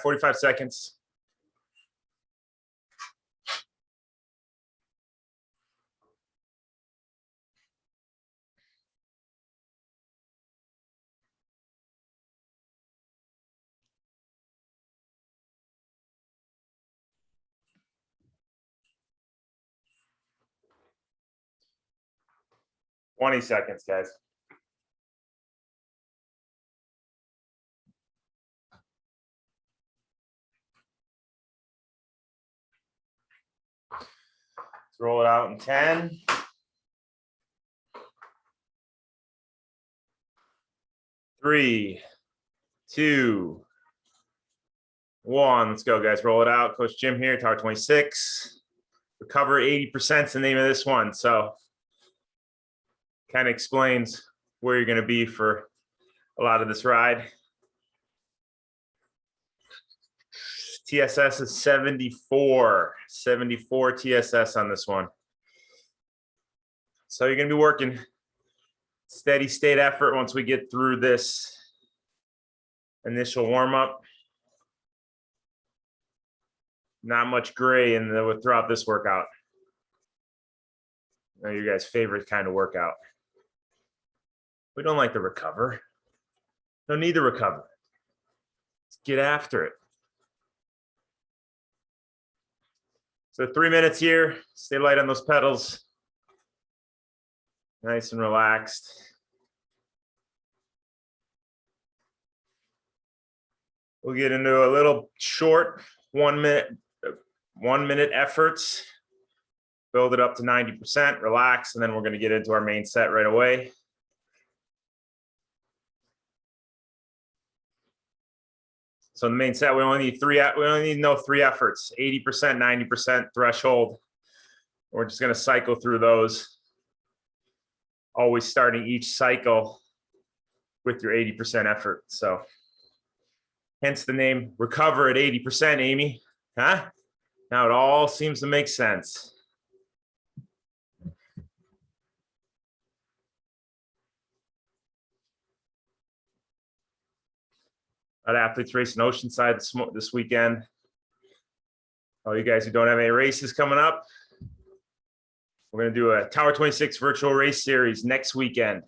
45 seconds. Twenty seconds, guys. Let's roll it out in 10. 3, 2, 1. Let's go, guys. Roll it out. Coach Jim here, Tower 26. Recover 80% is the name of this one. So kind of explains where you're going to be for a lot of this ride. TSS is 74 TSS on this one. So you're going to be working steady state effort once we get through this initial warm up. Not much gray throughout this workout. I know your guys' favorite kind of workout. We don't like to recover. Don't need to recover. Let's get after it. So 3 minutes here. Stay light on those pedals. Nice and relaxed. We'll get into a little short 1 minute efforts. Build it up to 90%, relax, and then we're going to get into our main set right away. So in the main set, we only need to know 3 efforts, 80%, 90% threshold. We're just going to cycle through those, always starting each cycle with your 80% effort. So hence the name Recover at 80%, Amy. Huh? Now it all seems to make sense. Athletes racing Oceanside this weekend. All you guys who don't have any races coming up, we're going to do a Tower 26 virtual race series next weekend.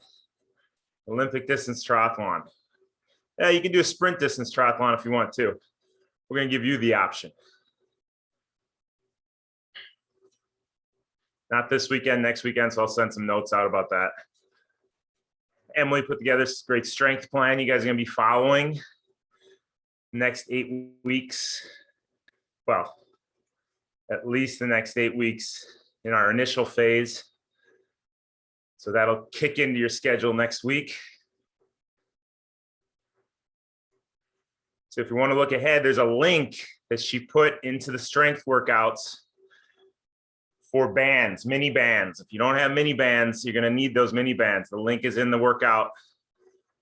Olympic distance triathlon. Yeah, you can do a sprint distance triathlon if you want to. We're going to give you the option. Not this weekend, next weekend, so I'll send some notes out about that. Emily put together this great strength plan you guys are going to be following next 8 weeks. Well, at least the next 8 weeks in our initial phase. So that'll kick into your schedule next week. So if you want to look ahead, there's a link that she put into the strength workouts for bands, mini bands. If you don't have mini bands, you're going to need those mini bands. The link is in the workout,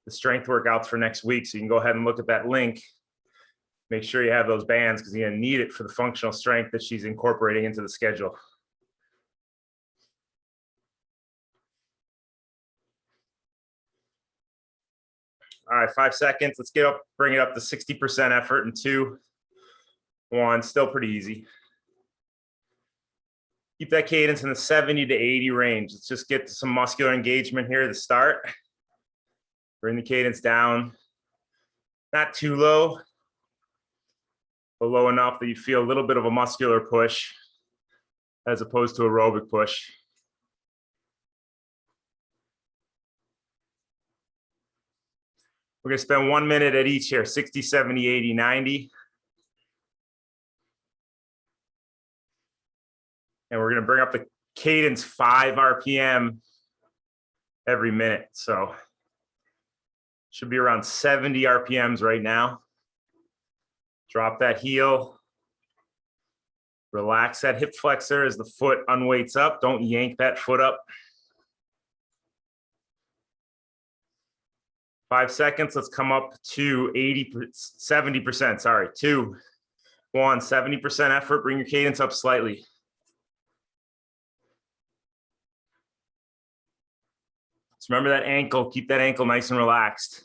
the strength workouts for next week. So you can go ahead and look at that link. Make sure you have those bands because you're going to need it for the functional strength that she's incorporating into the schedule. All right, 5 seconds. Let's bring it up to 60% effort in 2, 1. Still pretty easy. Keep that cadence in the 70 to 80 range. Let's just get some muscular engagement here to start. Bring the cadence down. Not too low, but low enough that you feel a little bit of a muscular push as opposed to aerobic push. We're going to spend 1 minute at each here, 60, 70, 80, 90. And we're going to bring up the cadence 5 RPM every minute. So should be around 70 RPMs right now. Drop that heel. Relax that hip flexor as the foot unweights up. Don't yank that foot up. 5 seconds. Let's come up to 70%. Sorry, 2, 1, 70% effort. Bring your cadence up slightly. Just remember that ankle. Keep that ankle nice and relaxed.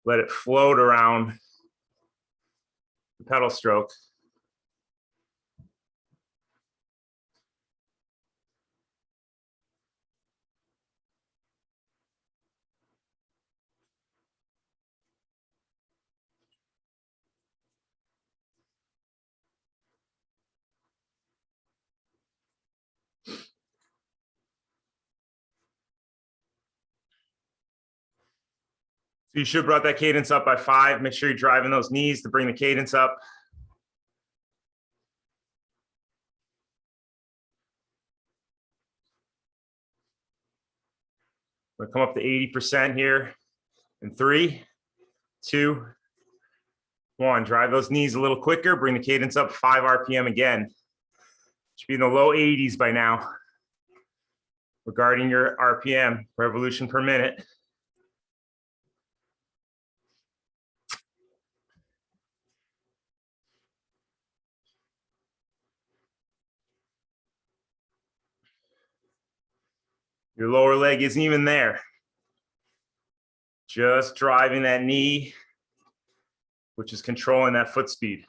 Let it float around the pedal stroke. So you should have brought that cadence up by 5. Make sure you're driving those knees to bring the cadence up. We're gonna come up to 80% here in 3, 2, 1. Drive those knees a little quicker. Bring the cadence up 5 RPM again. Should be in the low 80s by now. Regarding your RPM, revolution per minute. Your lower leg isn't even there. Just driving that knee, which is controlling that foot speed.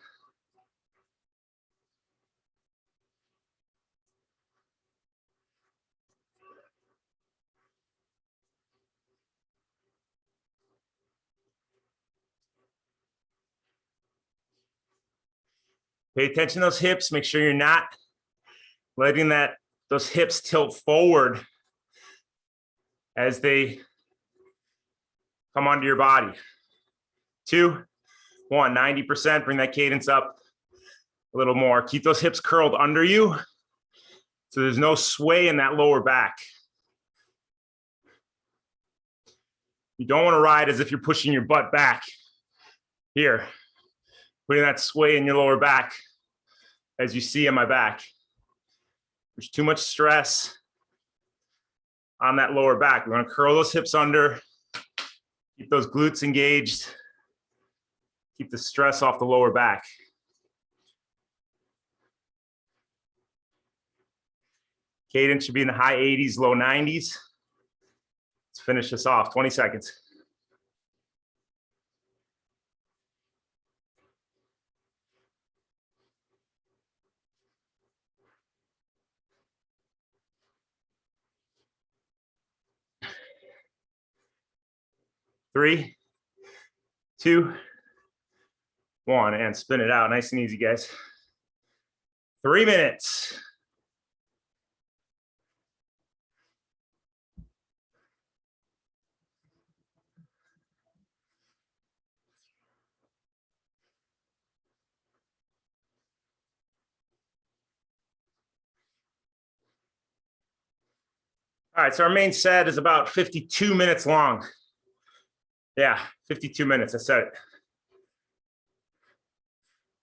Pay attention to those hips. Make sure you're not letting those hips tilt forward as they come onto your body. 2, 1, 90%. Bring that cadence up a little more. Keep those hips curled under you so there's no sway in that lower back. You don't want to ride as if you're pushing your butt back. Here, putting that sway in your lower back as you see in my back. There's too much stress on that lower back. We want to curl those hips under, keep those glutes engaged, keep the stress off the lower back. Cadence should be in the high 80s, low 90s. Let's finish this off, 20 seconds. Three, 2, 1, and spin it out. Nice and easy, guys. 3 minutes. All right, so our main set is about 52 minutes long. Yeah, 52 minutes, I said it.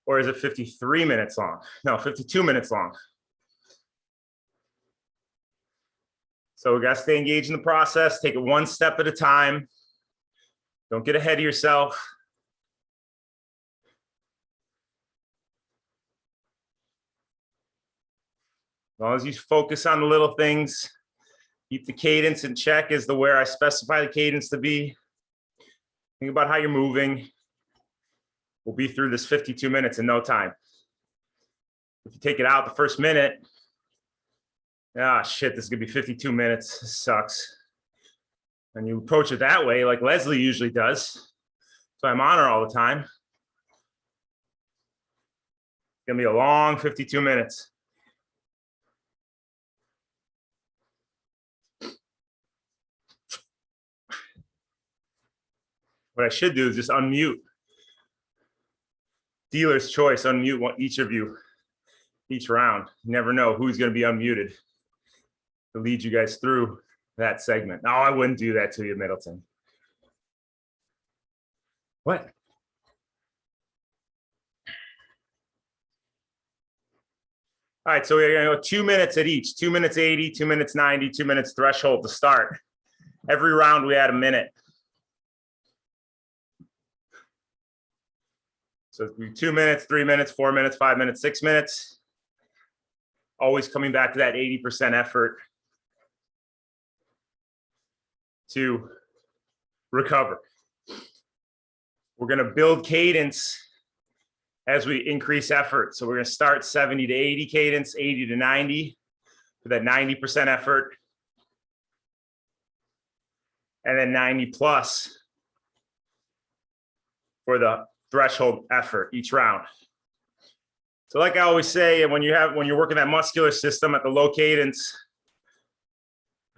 Or is it 53 minutes long? No, 52 minutes long. So we gotta stay engaged in the process, take it one step at a time. Don't get ahead of yourself. As long as you focus on the little things, keep the cadence in check is where I specify the cadence to be. Think about how you're moving. We'll be through this 52 minutes in no time. If you take it out the first minute, ah, shit, this is gonna be 52 minutes. This sucks. And you approach it that way, like Leslie usually does. So I'm on her all the time. It's gonna be a long 52 minutes. What I should do is just unmute. Dealer's choice, unmute each of you, each round. You never know who's gonna be unmuted to lead you guys through that segment. No, I wouldn't do that to you, Middleton. What? All right, so we're gonna go 2 minutes at each, 2 minutes 80, 2 minutes 90, 2 minutes threshold to start. Every round we add a minute. So it'll be 2 minutes, 3 minutes, 4 minutes, 5 minutes, 6 minutes. Always coming back to that 80% effort to recover. We're going to build cadence as we increase effort. So we're going to start 70 to 80 cadence, 80 to 90 for that 90% effort. And then 90 plus for the threshold effort each round. So like I always say, when you're working that muscular system at the low cadence,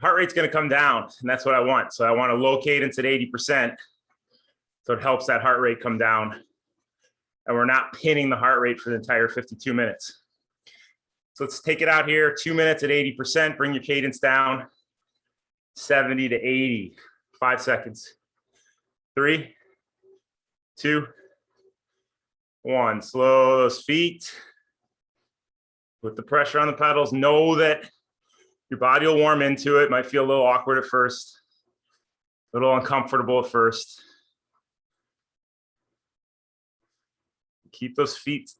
heart rate's going to come down, and that's what I want. So I want a low cadence at 80%. So it helps that heart rate come down. And we're not pinning the heart rate for the entire 52 minutes. So let's take it out here, 2 minutes at 80%, bring your cadence down, 70 to 80, 5 seconds. 3, 2, 1. Slow those feet. Put the pressure on the pedals. Know that your body will warm into it. Might feel a little awkward at first, a little uncomfortable at first. Keep those feet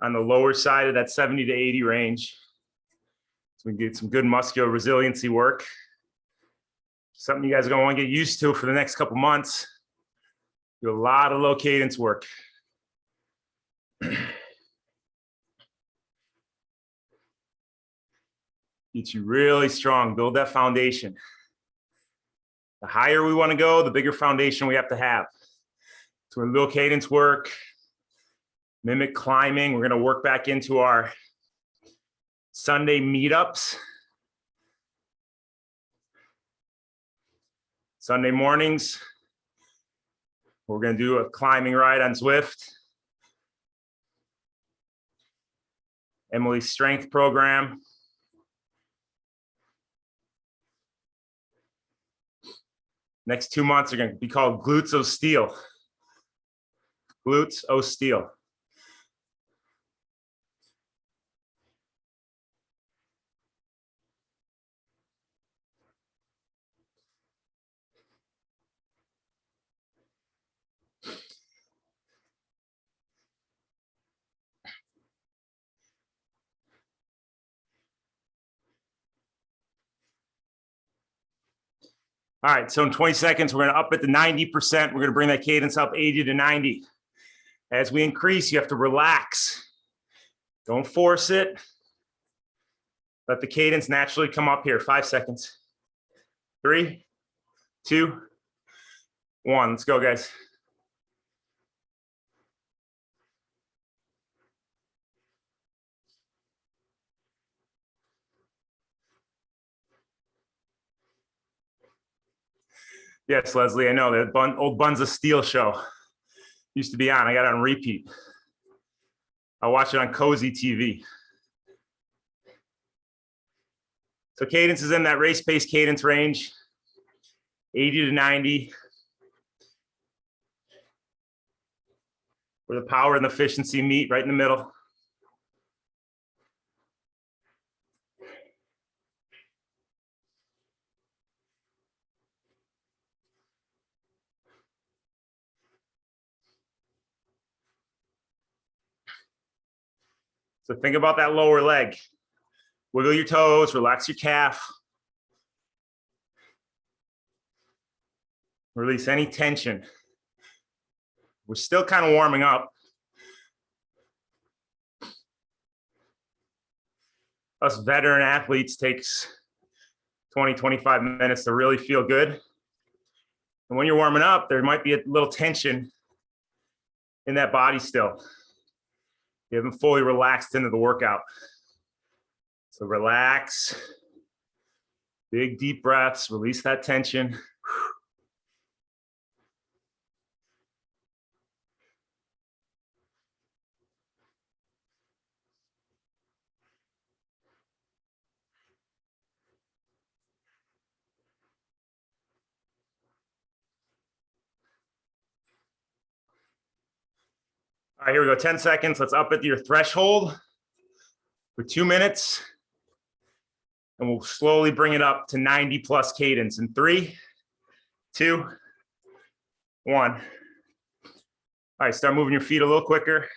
on the lower side of that 70 to 80 range. So we can get some good muscular resiliency work. Something you guys are going to want to get used to for the next couple months. Do a lot of low cadence work. Get you really strong, build that foundation. The higher we want to go, the bigger foundation we have to have. So we're low cadence work, mimic climbing. We're going to work back into our Sunday meetups. Sunday mornings, we're going to do a climbing ride on Zwift. Emily's strength program. Next 2 months are going to be called Glutes O Steel. Glutes O Steel. All right, so in 20 seconds, we're going to up it to 90%. We're going to bring that cadence up 80 to 90. As we increase, you have to relax. Don't force it. Let the cadence naturally come up here. 5 seconds. 3, 2, 1. Let's go, guys. Yes, Leslie, I know the old Buns of Steel show used to be on. I got it on repeat. I watch it on Cozy TV. So cadence is in that race pace cadence range, 80 to 90. Where the power and the efficiency meet, right in the middle. So think about that lower leg. Wiggle your toes, relax your calf. Release any tension. We're still kind of warming up. Us veteran athletes takes 20, 25 minutes to really feel good. And when you're warming up, there might be a little tension in that body still. You haven't fully relaxed into the workout. So relax, big deep breaths, release that tension. All right, here we go, 10 seconds. Let's up it to your threshold for 2 minutes. And we'll slowly bring it up to 90 plus cadence in 3, 2, 1. All right, start moving your feet a little quicker.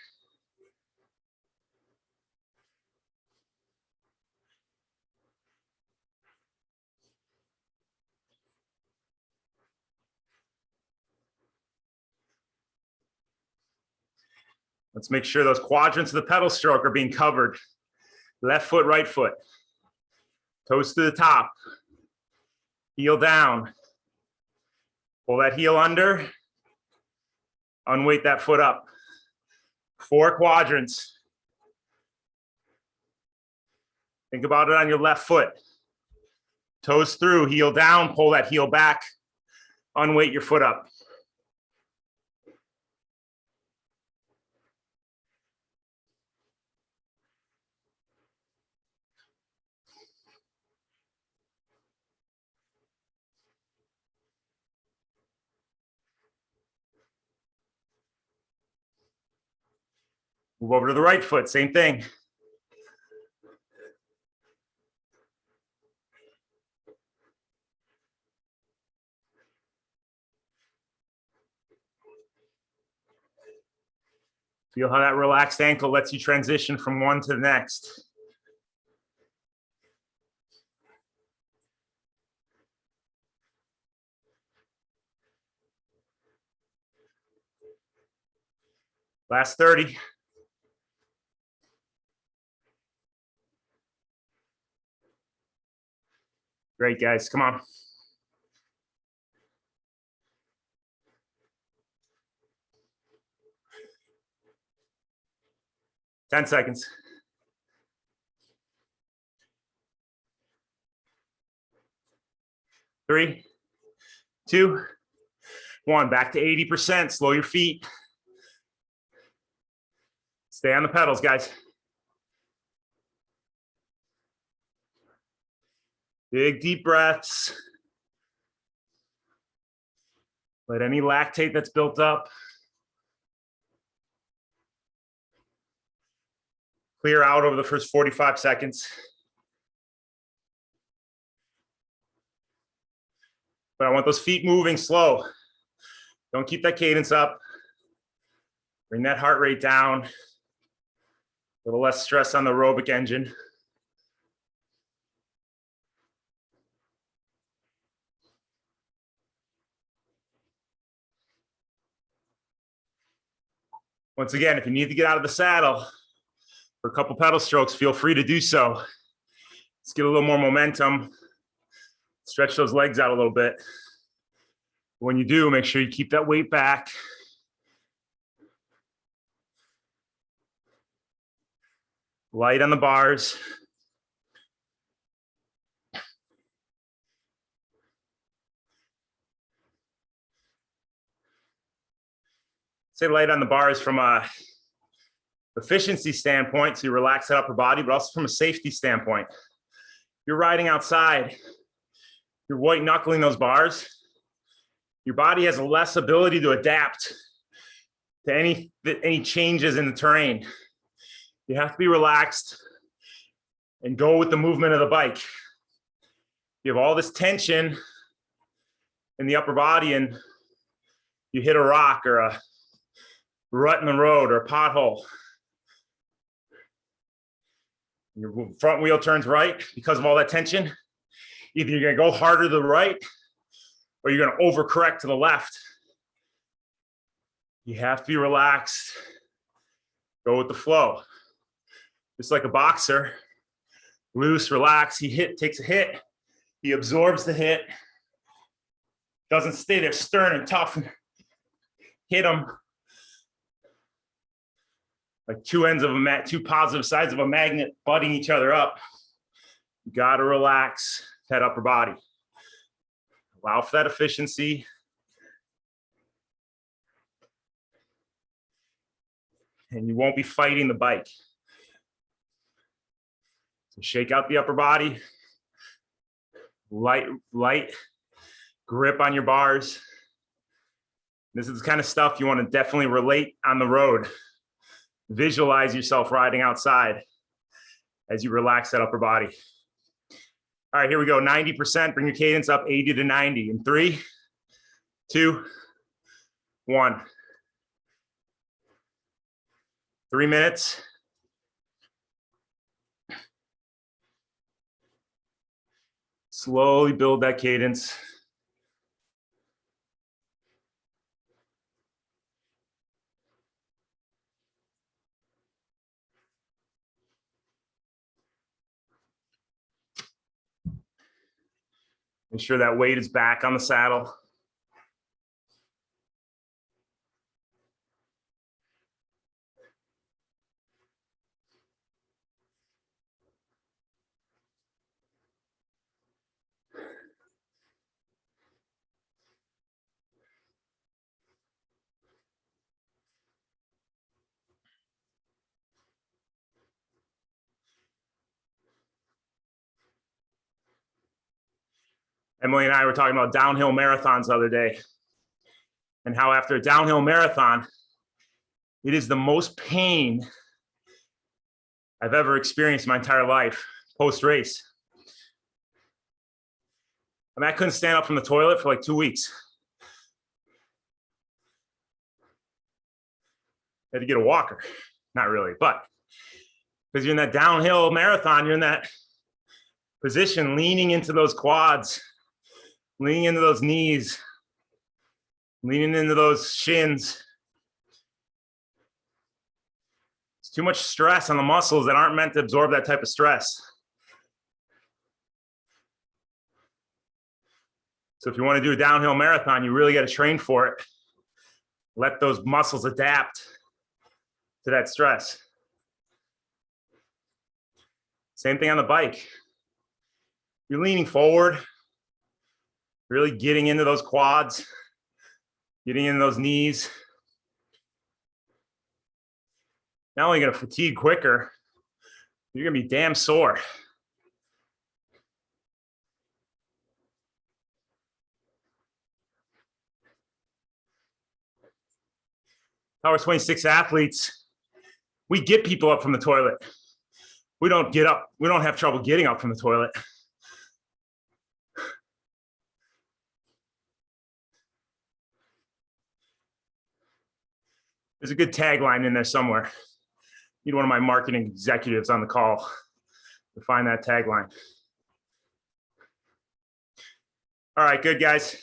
Let's make sure those quadrants of the pedal stroke are being covered. Left foot, right foot. Toes to the top. Heel down. Pull that heel under. Unweight that foot up. 4 quadrants. Think about it on your left foot. Toes through, heel down, pull that heel back. Unweight your foot up. Move over to the right foot, same thing. Feel how that relaxed ankle lets you transition from one to the next. Last 30. Great, guys, come on. Ten seconds. 3, 2, 1. Back to 80%. Slow your feet. Stay on the pedals, guys. Big deep breaths. Let any lactate that's built up clear out over the first 45 seconds. But I want those feet moving slow. Don't keep that cadence up. Bring that heart rate down. A little less stress on the aerobic engine. Once again, if you need to get out of the saddle for a couple pedal strokes, feel free to do so. Let's get a little more momentum. Stretch those legs out a little bit. When you do, make sure you keep that weight back. Light on the bars. Say light on the bars from a efficiency standpoint, so you relax that upper body, but also from a safety standpoint. You're riding outside, you're white knuckling those bars. Your body has less ability to adapt to any changes in the terrain. You have to be relaxed and go with the movement of the bike. You have all this tension in the upper body and you hit a rock or a rut in the road or a pothole. Your front wheel turns right because of all that tension. Either you're gonna go harder to the right or you're gonna overcorrect to the left. You have to be relaxed. Go with the flow. Just like a boxer, loose, relax. He takes a hit. He absorbs the hit. Doesn't stay there stern and tough and hit him like two positive sides of a magnet butting each other up. You gotta relax that upper body. Allow for that efficiency. And you won't be fighting the bike. So shake out the upper body. Light grip on your bars. This is the kind of stuff you want to definitely relate on the road. Visualize yourself riding outside as you relax that upper body. All right, here we go. 90%. Bring your cadence up 80 to 90 in 3, 2, 1. 3 minutes. Slowly build that cadence. Make sure that weight is back on the saddle. Emily and I were talking about downhill marathons the other day, and how after a downhill marathon, it is the most pain I've ever experienced in my entire life post-race. I mean, I couldn't stand up from the toilet for like 2 weeks. I had to get a walker. Not really, but because you're in that downhill marathon, you're in that position, leaning into those quads, leaning into those knees, leaning into those shins. It's too much stress on the muscles that aren't meant to absorb that type of stress. So if you want to do a downhill marathon, you really got to train for it. Let those muscles adapt to that stress. Same thing on the bike. You're leaning forward, really getting into those quads, getting into those knees. Not only going to fatigue quicker, you're going to be damn sore. Power 26 athletes, we get people up from the toilet. We don't get up. We don't have trouble getting up from the toilet. There's a good tagline in there somewhere. Need one of my marketing executives on the call to find that tagline. All right, good guys.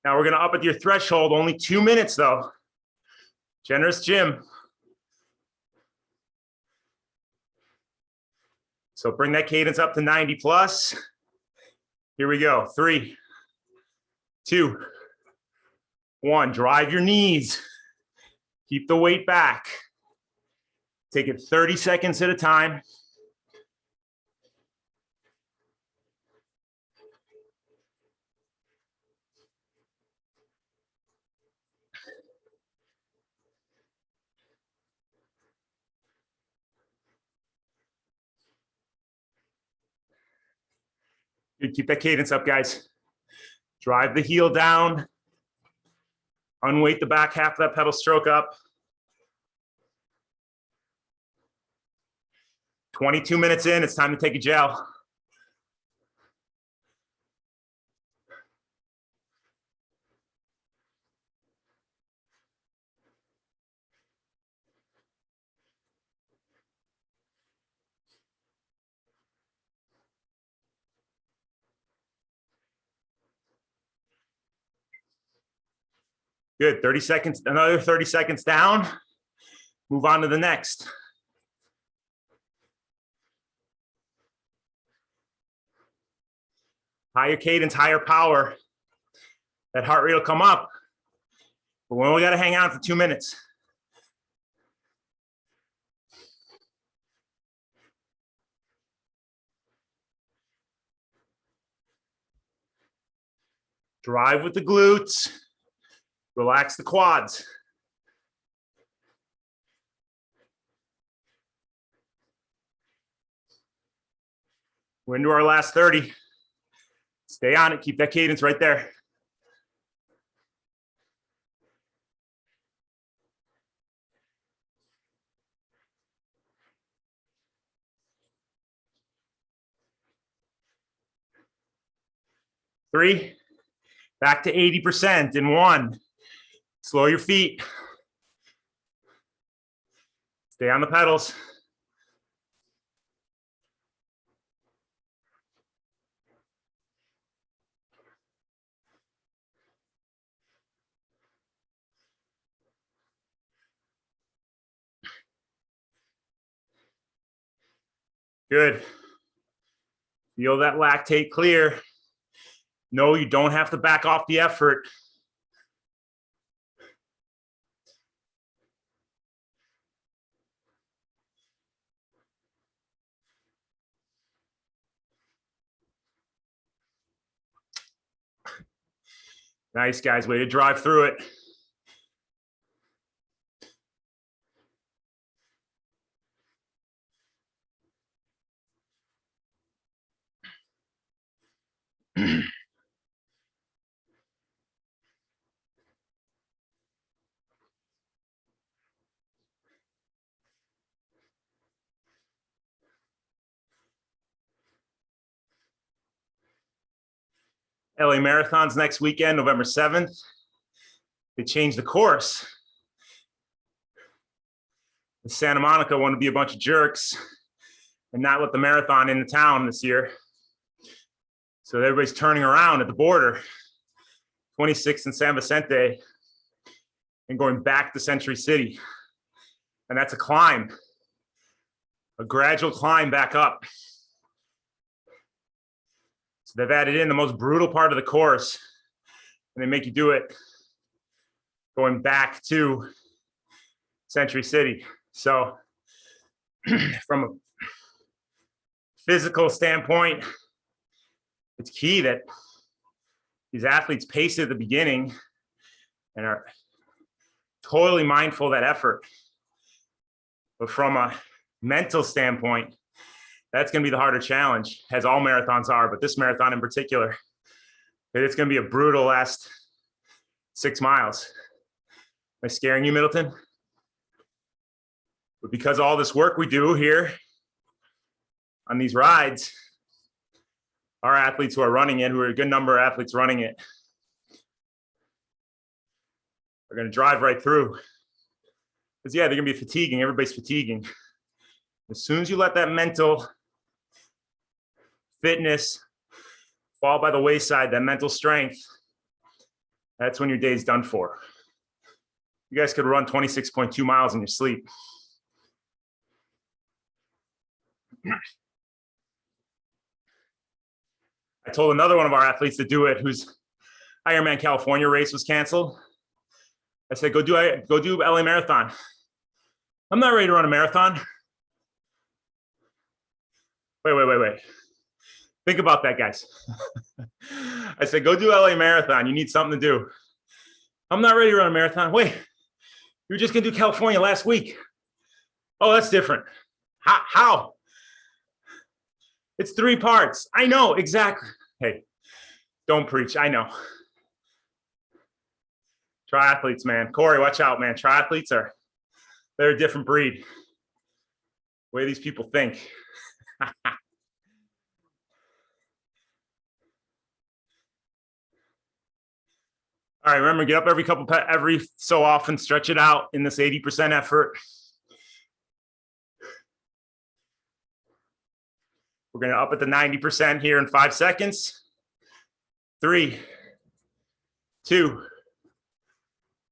Now we're gonna up at your threshold, only 2 minutes though. Generous Jim. So bring that cadence up to 90 plus. Here we go, 3, 2, 1. Drive your knees. Keep the weight back. Take it 30 seconds at a time. Good, keep that cadence up, guys. Drive the heel down. Unweight the back half of that pedal stroke up. 22 minutes in, it's time to take a gel. Good, 30 seconds, another 30 seconds down. Move on to the next. Higher cadence, higher power. That heart rate will come up, but we only got to hang on for 2 minutes. Drive with the glutes. Relax the quads. We're into our last 30. Stay on it. Keep that cadence right there. Three. Back to 80% in 1. Slow your feet. Stay on the pedals. Good. Feel that lactate clear. No, you don't have to back off the effort. Nice, guys. Way to drive through it. LA Marathon's next weekend, November 7th. They changed the course. Santa Monica wanted to be a bunch of jerks and not let the marathon into town this year. So everybody's turning around at the border, 26th and San Vicente, and going back to Century City. And that's a climb, a gradual climb back up. So they've added in the most brutal part of the course, and they make you do it going back to Century City. So from a physical standpoint, it's key that these athletes pace at the beginning and are totally mindful of that effort. But from a mental standpoint, that's going to be the harder challenge, as all marathons are, but this marathon in particular, it's going to be a brutal last 6 miles. Am I scaring you, Middleton? But because of all this work we do here on these rides, our athletes who are running it, who are a good number of athletes running it, are going to drive right through. Because yeah, they're going to be fatiguing. Everybody's fatiguing. As soon as you let that mental fitness fall by the wayside, that mental strength, that's when your day's done for. You guys could run 26.2 miles in your sleep. I told another one of our athletes to do it, whose Ironman California race was canceled. I said, go do LA Marathon. I'm not ready to run a marathon. Wait. Think about that, guys. I said, go do LA Marathon. You need something to do. I'm not ready to run a marathon. Wait, you were just gonna do California last week. Oh, that's different. How? It's 3 parts. I know, exactly. Hey, don't preach. I know. Triathletes, man. Corey, watch out, man. Triathletes they're a different breed. The way these people think. All right, remember, get up every so often, stretch it out in this 80% effort. We're going to up at the 90% here in 5 seconds. 3, 2,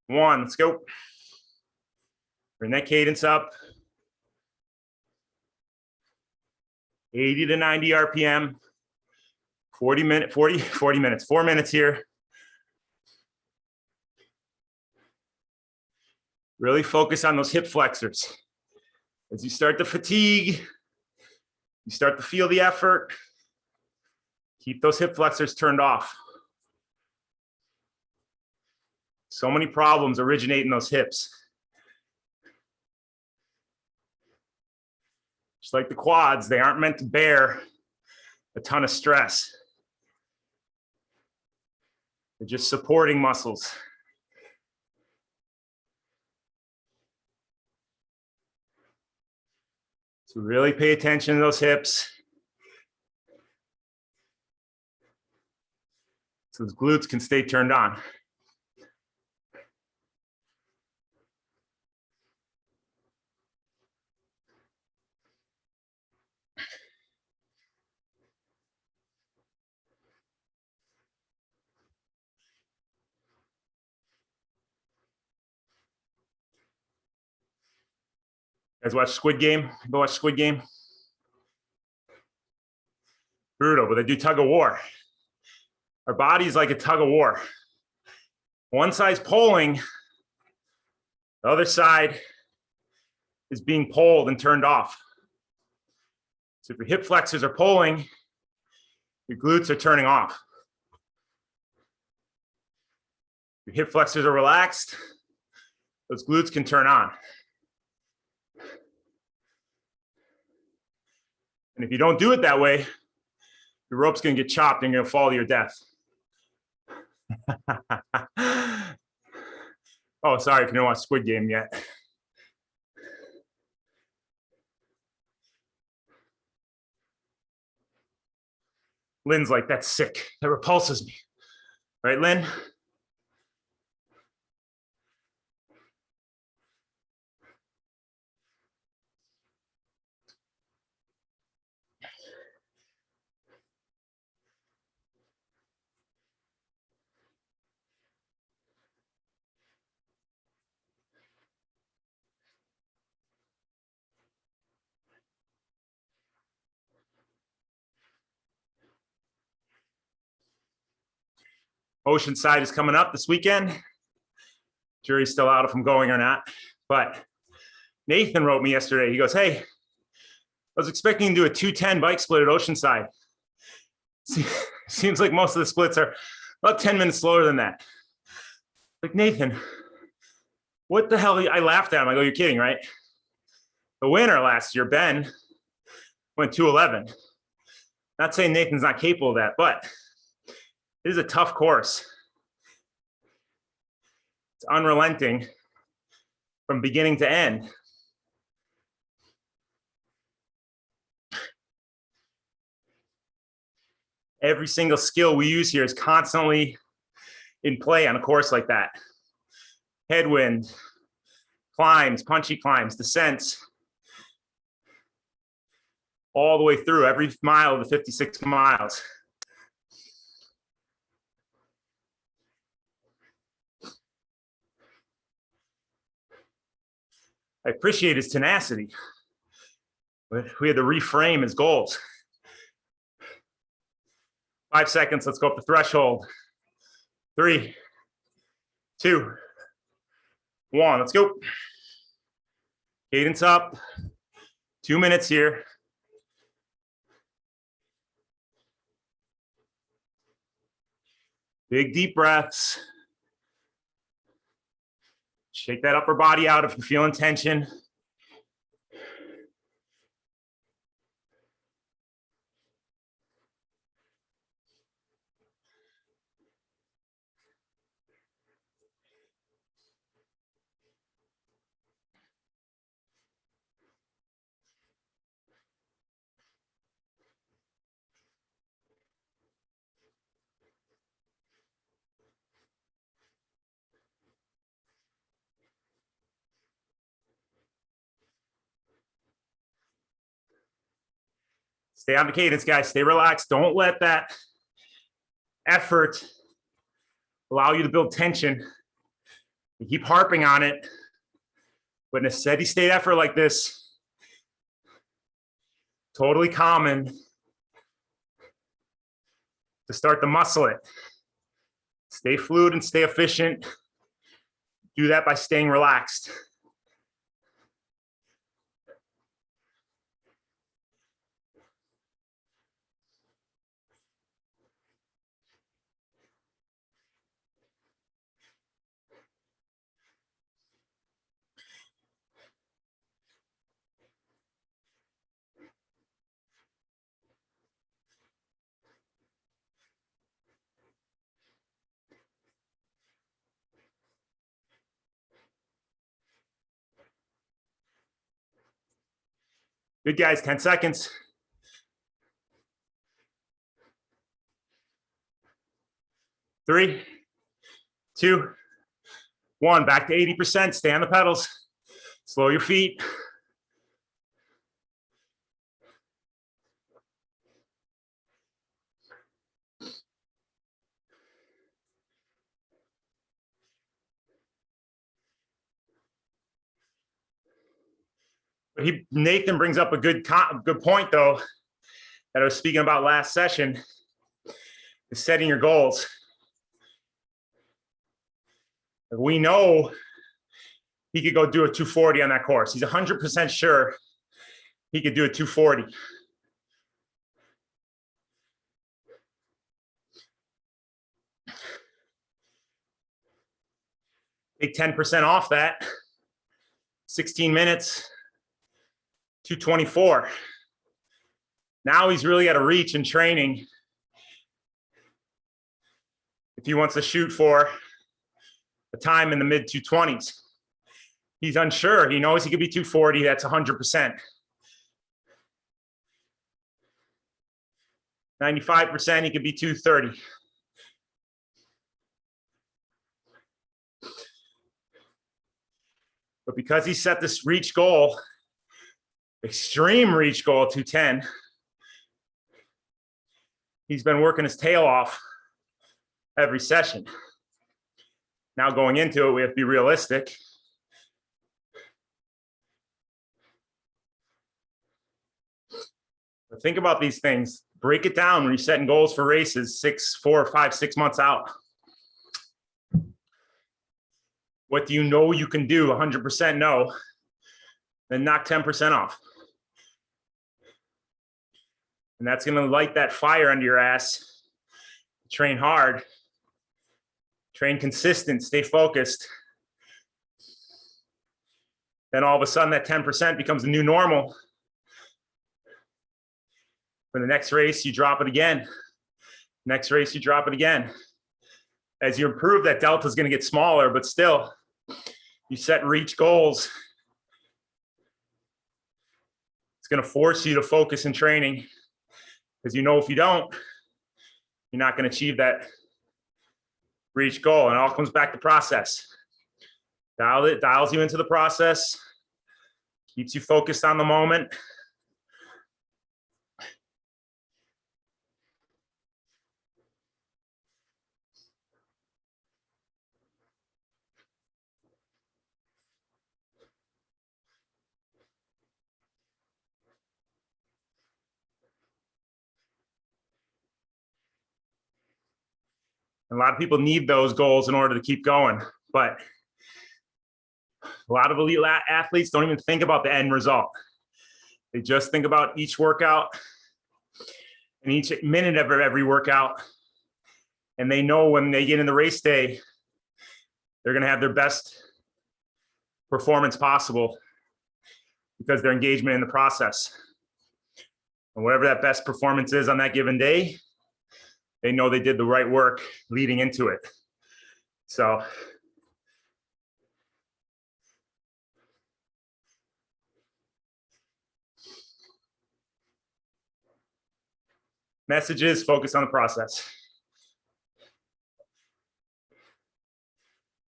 1. Let's go. Bring that cadence up. 80 to 90 RPM. 40 minutes, 4 minutes here. Really focus on those hip flexors. As you start to fatigue, you start to feel the effort, keep those hip flexors turned off. So many problems originate in those hips. Just like the quads, they aren't meant to bear a ton of stress. They're just supporting muscles. So really pay attention to those hips. So those glutes can stay turned on. Guys watch Squid Game? Go watch Squid Game? Brutal, but they do tug of war. Our body is like a tug of war. One side's pulling, the other side is being pulled and turned off. So if your hip flexors are pulling, your glutes are turning off. Your hip flexors are relaxed, those glutes can turn on. And if you don't do it that way, your rope's gonna get chopped and you're gonna fall to your death. Oh, sorry if you don't watch Squid Game yet. Lynn's like, that's sick. That repulses me. Right, Lynn? Oceanside is coming up this weekend. Jury's still out if I'm going or not. But Nathan wrote me yesterday. He goes, hey, I was expecting to do a 210 bike split at Oceanside. Seems like most of the splits are about 10 minutes slower than that. Like, Nathan, what the hell? I laughed at him. I go, you're kidding, right? The winner last year, Ben, went 211. Not saying Nathan's not capable of that, but it is a tough course. It's unrelenting from beginning to end. Every single skill we use here is constantly in play on a course like that. Headwind, climbs, punchy climbs, descents, all the way through every mile of the 56 miles. I appreciate his tenacity, but we had to reframe his goals. 5 seconds, let's go up the threshold. 3, 2, 1, let's go. Cadence up, 2 minutes here. Big deep breaths. Shake that upper body out if you're feeling tension. Stay on the cadence, guys. Stay relaxed. Don't let that effort allow you to build tension. You keep harping on it. But in a steady state effort like this, totally common to start to muscle it. Stay fluid and stay efficient. Do that by staying relaxed. Good, guys, 10 seconds. 3, 2, 1. Back to 80%. Stay on the pedals. Slow your feet. But Nathan brings up a good point, though, that I was speaking about last session. is setting your goals. We know he could go do a 240 on that course. He's 100% sure he could do a 240. Take 10% off that, 16 minutes, 224. Now he's really got to reach in training if he wants to shoot for a time in the mid 220s. He's unsure. He knows he could be 240. That's 100%. 95%, he could be 230. But because he set this reach goal, extreme reach goal, 210, he's been working his tail off every session. Now going into it, we have to be realistic. But think about these things. Break it down when you're setting goals for races 4, 5, 6 months out. What do you know you can do? 100% no. Then knock 10% off. And that's going to light that fire under your ass. Train hard. Train consistent. Stay focused. Then all of a sudden that 10% becomes the new normal. For the next race, you drop it again. Next race, you drop it again. As you improve, that delta is going to get smaller, but still, you set reach goals. It's going to force you to focus in training because you know if you don't, you're not going to achieve that reach goal. And it all comes back to process. Dials you into the process, keeps you focused on the moment. A lot of people need those goals in order to keep going, but a lot of elite athletes don't even think about the end result. They just think about each workout and each minute of every workout. And they know when they get in the race day, they're going to have their best performance possible because their engagement in the process. And whatever that best performance is on that given day, they know they did the right work leading into it. So messages, focus on the process.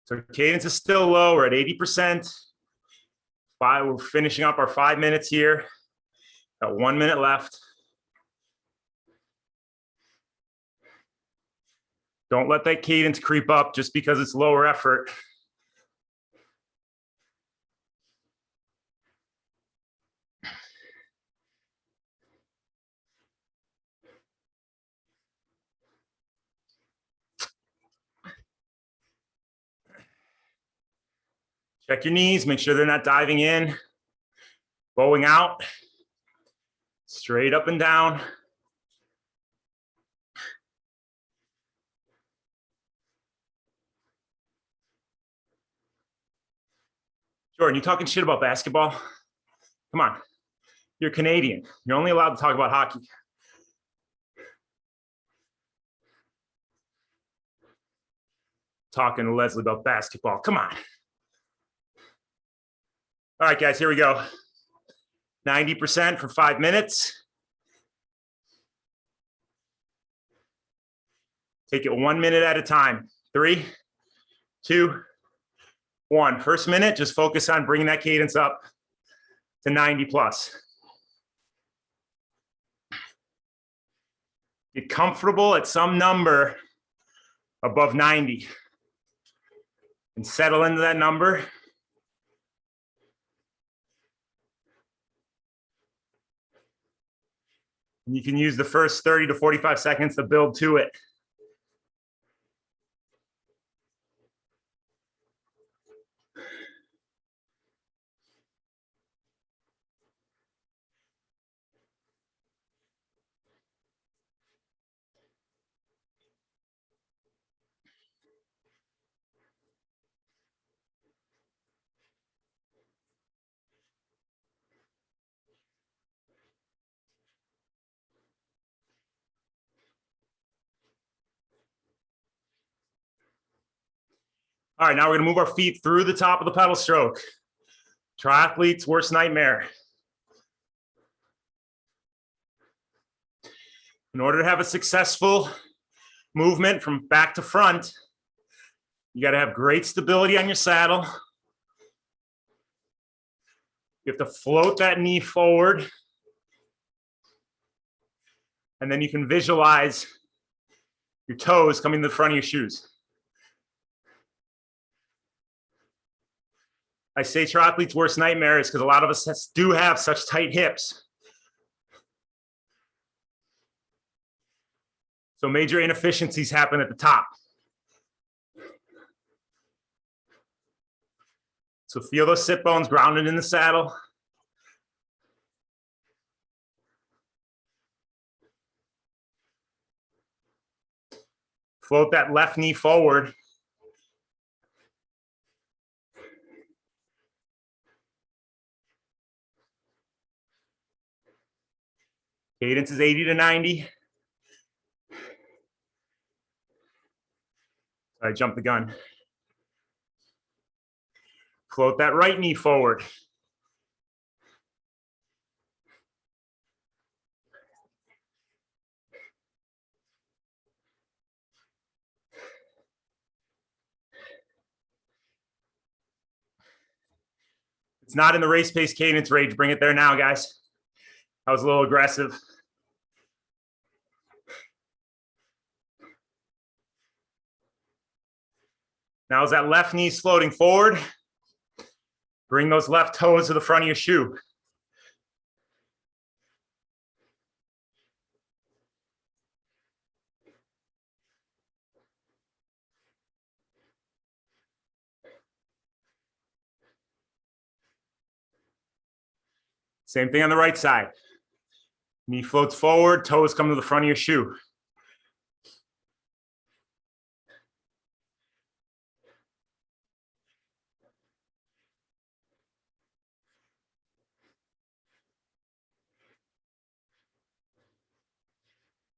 So cadence is still low. We're at 80%. We're finishing up our 5 minutes here. Got 1 minute left. Don't let that cadence creep up just because it's lower effort. Check your knees, make sure they're not diving in, bowing out, straight up and down. Jordan, you talking shit about basketball? Come on, you're Canadian. You're only allowed to talk about hockey. Talking to Leslie about basketball, come on. All right, guys, here we go. 90% for 5 minutes. Take it 1 minute at a time. 3, 2, 1. First minute, just focus on bringing that cadence up to 90 plus. Get comfortable at some number above 90 and settle into that number. And you can use the first 30 to 45 seconds to build to it. All right, now we're gonna move our feet through the top of the pedal stroke. Triathlete's worst nightmare. In order to have a successful movement from back to front, you got to have great stability on your saddle. You have to float that knee forward. And then you can visualize your toes coming to the front of your shoes. I say triathlete's worst nightmare is because a lot of us do have such tight hips. So major inefficiencies happen at the top. So feel those sit bones grounded in the saddle. Float that left knee forward. Cadence is 80 to 90. I jumped the gun. Float that right knee forward. It's not in the race pace cadence range. Bring it there now, guys. I was a little aggressive. Now as that left knee's floating forward, bring those left toes to the front of your shoe. Same thing on the right side. Knee floats forward, toes come to the front of your shoe.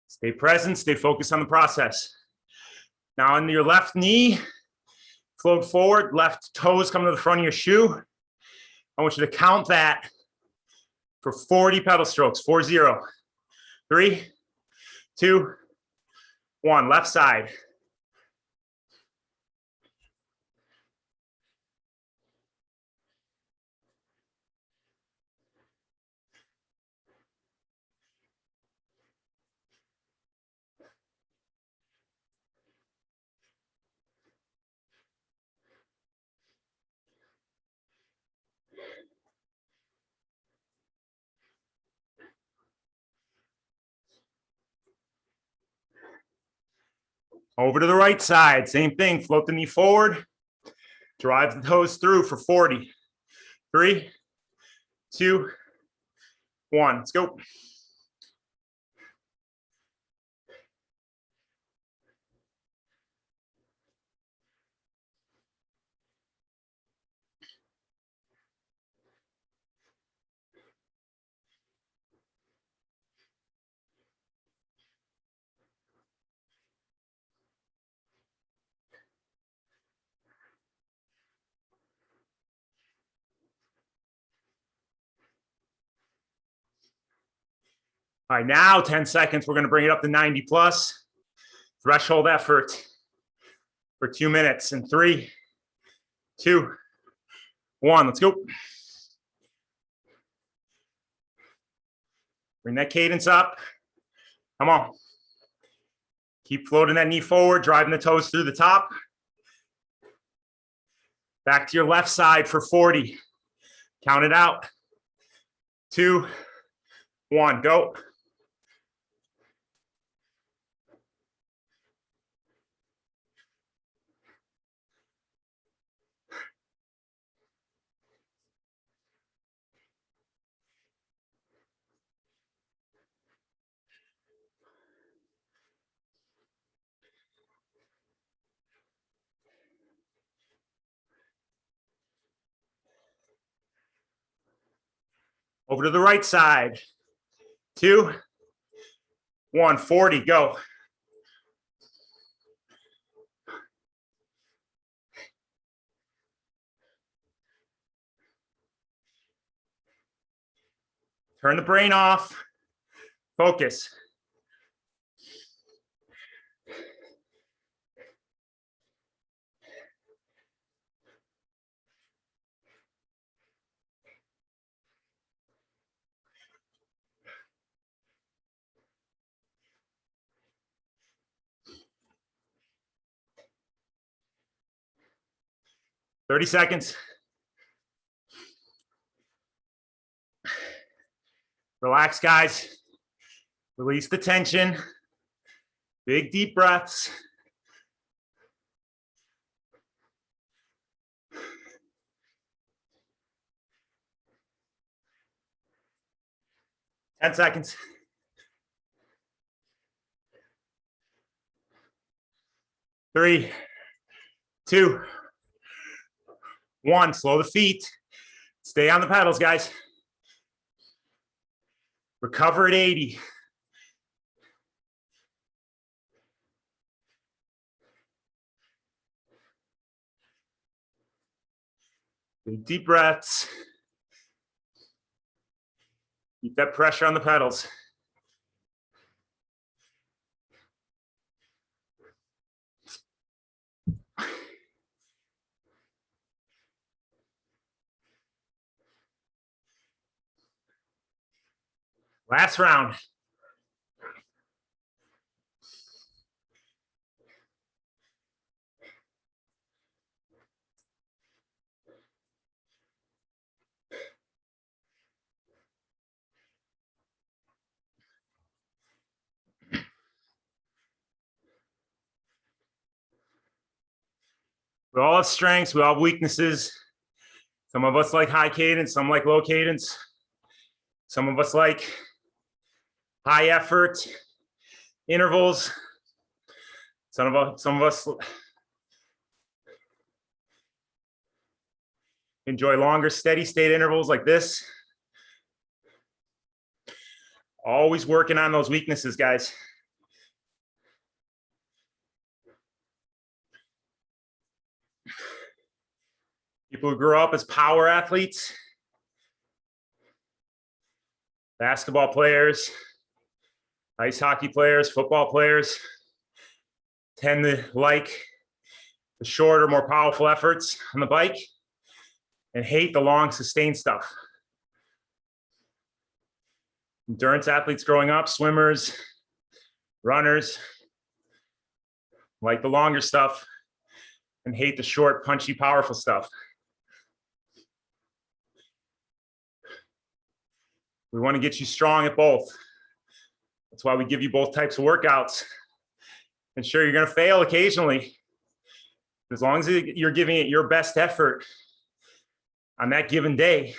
Stay present, stay focused on the process. Now on your left knee, float forward, left toes come to the front of your shoe. I want you to count that for 40 pedal strokes, 40. 3, 2, 1, left side. Over to the right side, same thing, float the knee forward, drive the toes through for 40. 3, 2, 1, let's go. All right, now 10 seconds, we're gonna bring it up to 90 plus. Threshold effort for 2 minutes in 3, 2, 1, let's go. Bring that cadence up. Come on. Keep floating that knee forward, driving the toes through the top. Back to your left side for 40. Count it out. 2, 1, go. Over to the right side. 2, 1, 40, go. Turn the brain off. Focus. Thirty seconds. Relax, guys. Release the tension. Big deep breaths. Ten seconds. 3, 2, 1. Slow the feet. Stay on the pedals, guys. Recover at 80. Big deep breaths. Keep that pressure on the pedals. Last round. We all have strengths, we all have weaknesses. Some of us like high cadence, some like low cadence. Some of us like high effort intervals. Some of us enjoy longer steady state intervals like this. Always working on those weaknesses, guys. People who grew up as power athletes, basketball players, ice hockey players, football players, tend to like the shorter, more powerful efforts on the bike and hate the long, sustained stuff. Endurance athletes growing up, swimmers, runners, like the longer stuff and hate the short, punchy, powerful stuff. We want to get you strong at both. That's why we give you both types of workouts. And sure, you're going to fail occasionally. As long as you're giving it your best effort on that given day.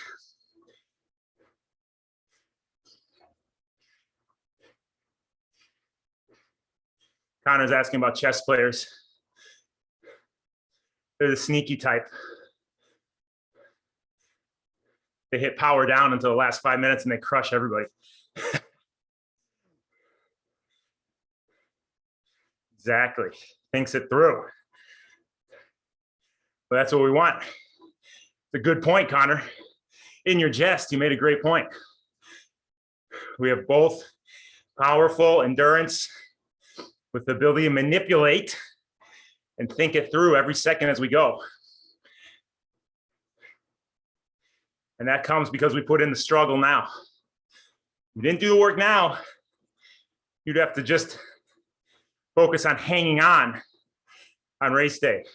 Connor's asking about chess players. They're the sneaky type. They hit power down until the last 5 minutes and they crush everybody. Exactly. Thinks it through. But that's what we want. It's a good point, Connor. In your jest, you made a great point. We have both powerful endurance with the ability to manipulate and think it through every second as we go. And that comes because we put in the struggle now. If you didn't do the work now, you'd have to just focus on hanging on race day.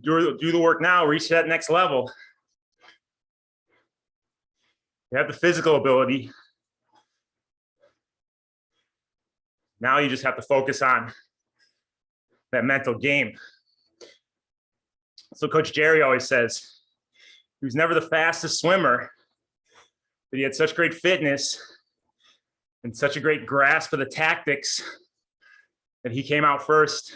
Do the work now, reach that next level. You have the physical ability. Now you just have to focus on that mental game. So Coach Jerry always says, he was never the fastest swimmer, but he had such great fitness and such a great grasp of the tactics that he came out first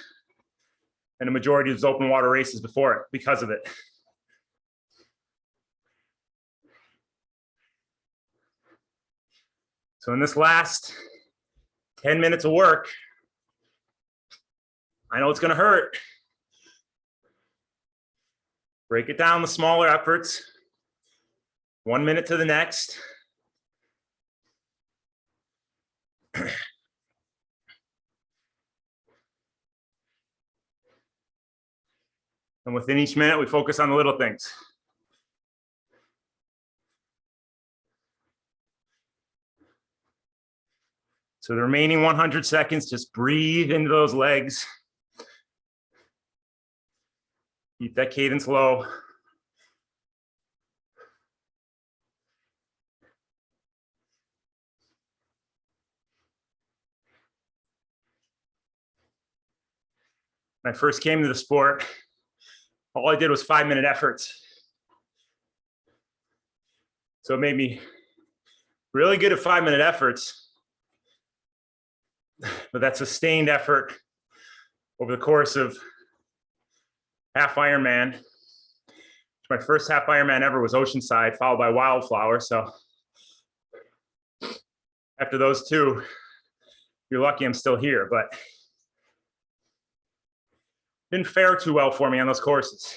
in a majority of his open water races before it because of it. So in this last 10 minutes of work, I know it's going to hurt. Break it down to smaller efforts, 1 minute to the next. And within each minute, we focus on the little things. So the remaining 100 seconds, just breathe into those legs. Keep that cadence low. When I first came to the sport, all I did was 5-minute efforts. So it made me really good at 5-minute efforts, but that sustained effort over the course of half Ironman. My first half Ironman ever was Oceanside, followed by Wildflower. So after those two, you're lucky I'm still here, but didn't fare too well for me on those courses.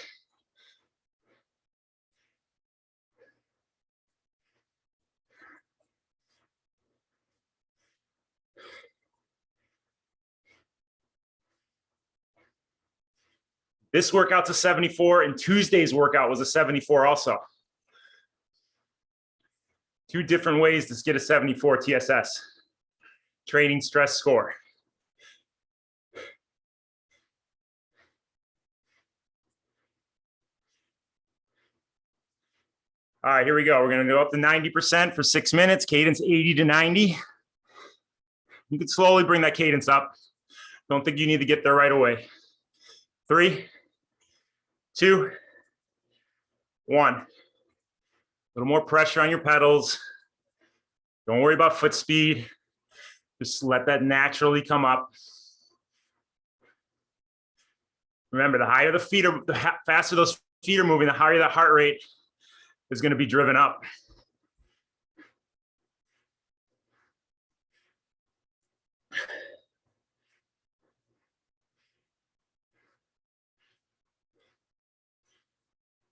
This workout's a 74, and Tuesday's workout was a 74 also. 2 different ways to get a 74 TSS, training stress score. All right, here we go. We're gonna go up to 90% for 6 minutes, cadence 80 to 90. You can slowly bring that cadence up. Don't think you need to get there right away. 3, 2, 1. A little more pressure on your pedals. Don't worry about foot speed. Just let that naturally come up. Remember, the higher the feet are, the faster those feet are moving, the higher the heart rate is going to be driven up.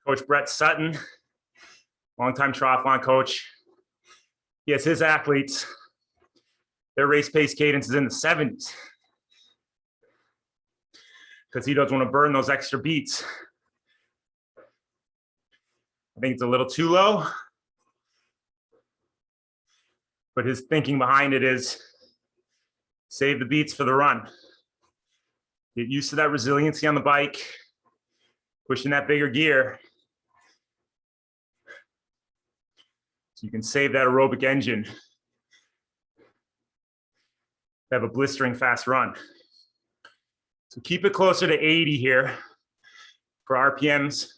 Coach Brett Sutton, longtime triathlon coach. He has his athletes, their race pace cadence is in the 70s because he doesn't want to burn those extra beats. I think it's a little too low, but his thinking behind it is save the beats for the run. Get used to that resiliency on the bike, pushing that bigger gear. So you can save that aerobic engine. Have a blistering fast run. So keep it closer to 80 here for RPMs.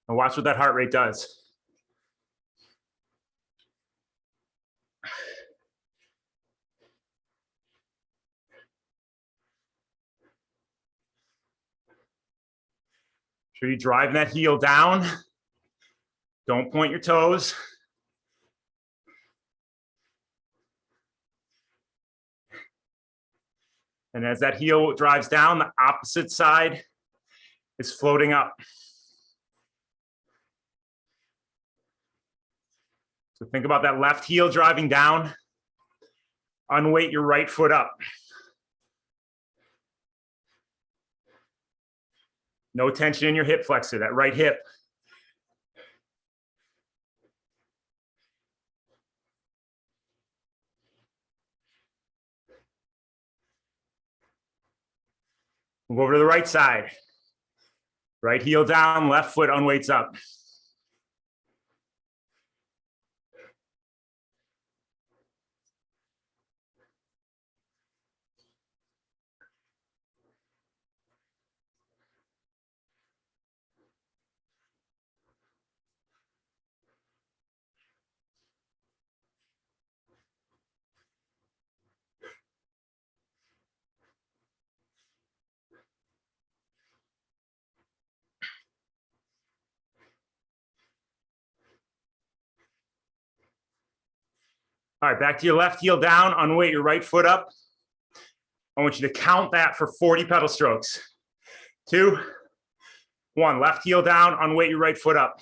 And watch what that heart rate does. Sure you drive that heel down. Don't point your toes. And as that heel drives down, the opposite side is floating up. So think about that left heel driving down. Unweight your right foot up. No tension in your hip flexor, that right hip. Move over to the right side. Right heel down, left foot unweights up. All right, back to your left heel down, unweight your right foot up. I want you to count that for 40 pedal strokes. 2, 1, left heel down, unweight your right foot up.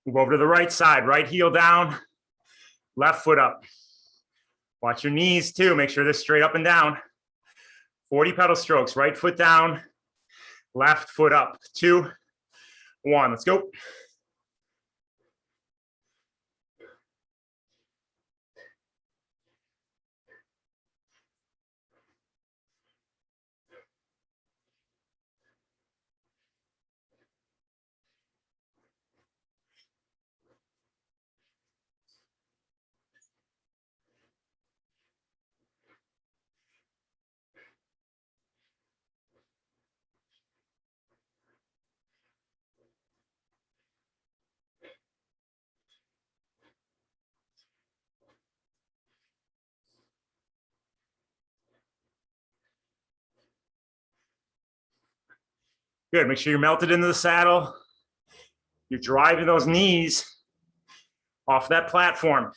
Move over to the right side, right heel down, left foot up. Watch your knees too. Make sure they're straight up and down. 40 pedal strokes, right foot down, left foot up. 2, 1, let's go. Good, make sure you're melted into the saddle. You're driving those knees off that platform.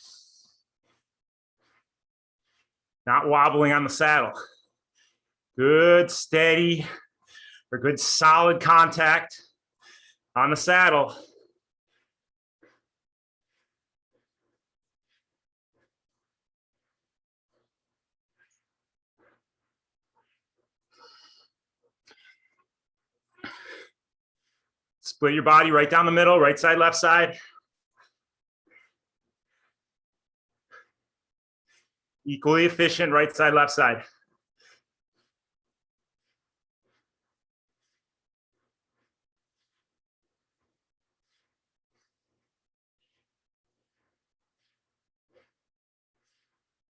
Not wobbling on the saddle. Good, steady, or good solid contact on the saddle. Split your body right down the middle, right side, left side. Equally efficient, right side, left side.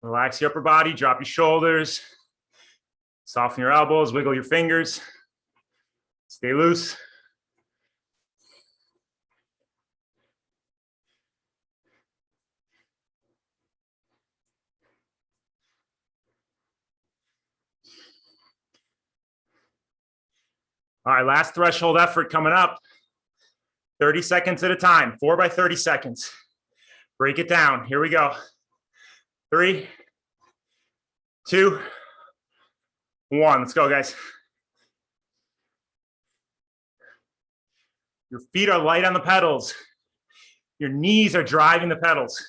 Relax your upper body, drop your shoulders, soften your elbows, wiggle your fingers, stay loose. All right, last threshold effort coming up. 30 seconds at a time, 4 by 30 seconds. Break it down, here we go. 3, 2, 1, let's go, guys. Your feet are light on the pedals. Your knees are driving the pedals.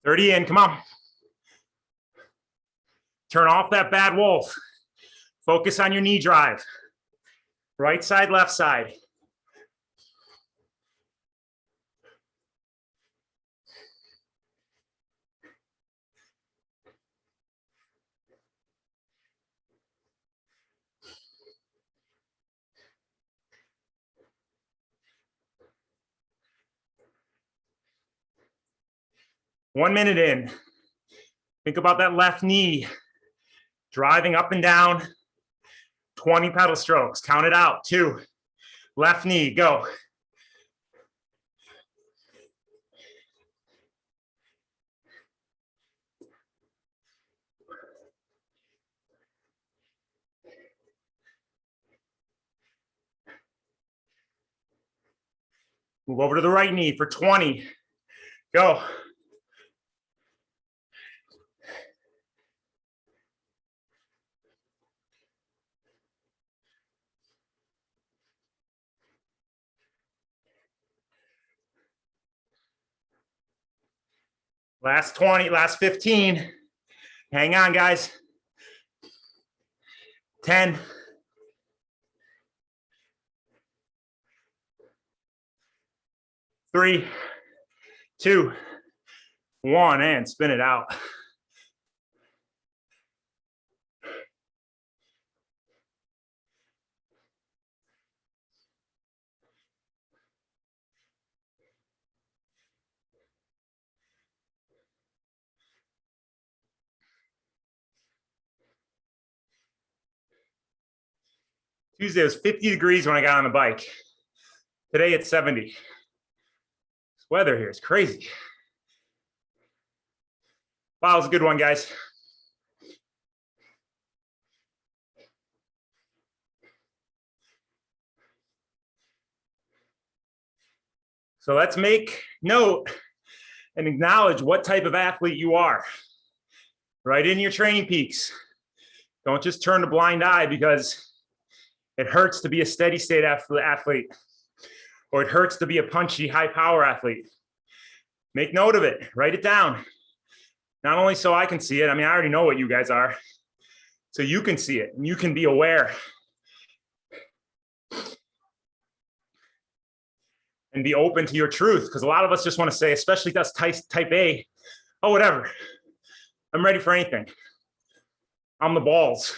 Thirty in, come on. Turn off that bad wolf. Focus on your knee drive. Right side, left side. One minute in. Think about that left knee driving up and down. 20 pedal strokes. Count it out. 2. Left knee, go. Move over to the right knee for 20. Go. Last 20, last 15. Hang on, guys. 10. 3, 2, 1, and spin it out. Tuesday was 50 degrees when I got on the bike. Today it's 70. This weather here is crazy. Wow, it was a good one, guys. So let's make note and acknowledge what type of athlete you are. Write in your training peaks. Don't just turn a blind eye because it hurts to be a steady state athlete, or it hurts to be a punchy, high power athlete. Make note of it, write it down. Not only so I can see it, I mean, I already know what you guys are, so you can see it and you can be aware. And be open to your truth, because a lot of us just want to say, especially us type A, oh, whatever. I'm ready for anything. I'm the balls.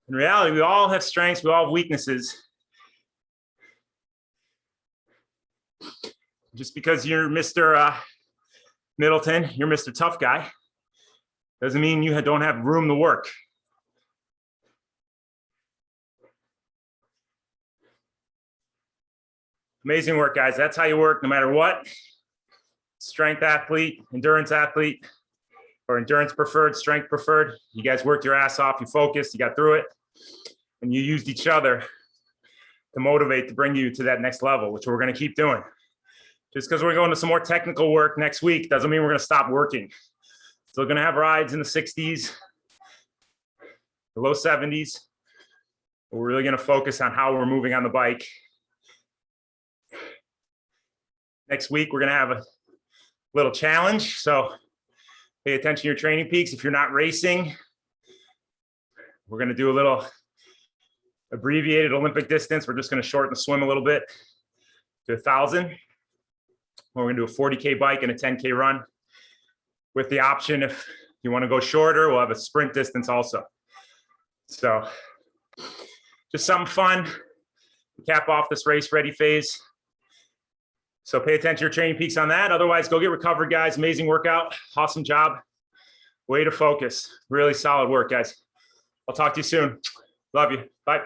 In reality, we all have strengths, we all have weaknesses. Just because you're Mr. Middleton, you're Mr. Tough Guy, doesn't mean you don't have room to work. Amazing work, guys. That's how you work no matter what. Strength athlete, endurance athlete, or endurance preferred, strength preferred. You guys worked your ass off, you focused, you got through it, and you used each other to motivate, to bring you to that next level, which we're going to keep doing. Just because we're going to some more technical work next week doesn't mean we're going to stop working. Still going to have rides in the 60s, the low 70s. But we're really going to focus on how we're moving on the bike. Next week, we're going to have a little challenge. So pay attention to your training peaks. If you're not racing, we're going to do a little abbreviated Olympic distance. We're just going to shorten the swim a little bit to 1,000. We're going to do a 40K bike and a 10K run with the option, if you want to go shorter, we'll have a sprint distance also. So just something fun to cap off this race ready phase. So pay attention to your training peaks on that. Otherwise, go get recovered, guys. Amazing workout. Awesome job. Way to focus. Really solid work, guys. I'll talk to you soon. Love you. Bye.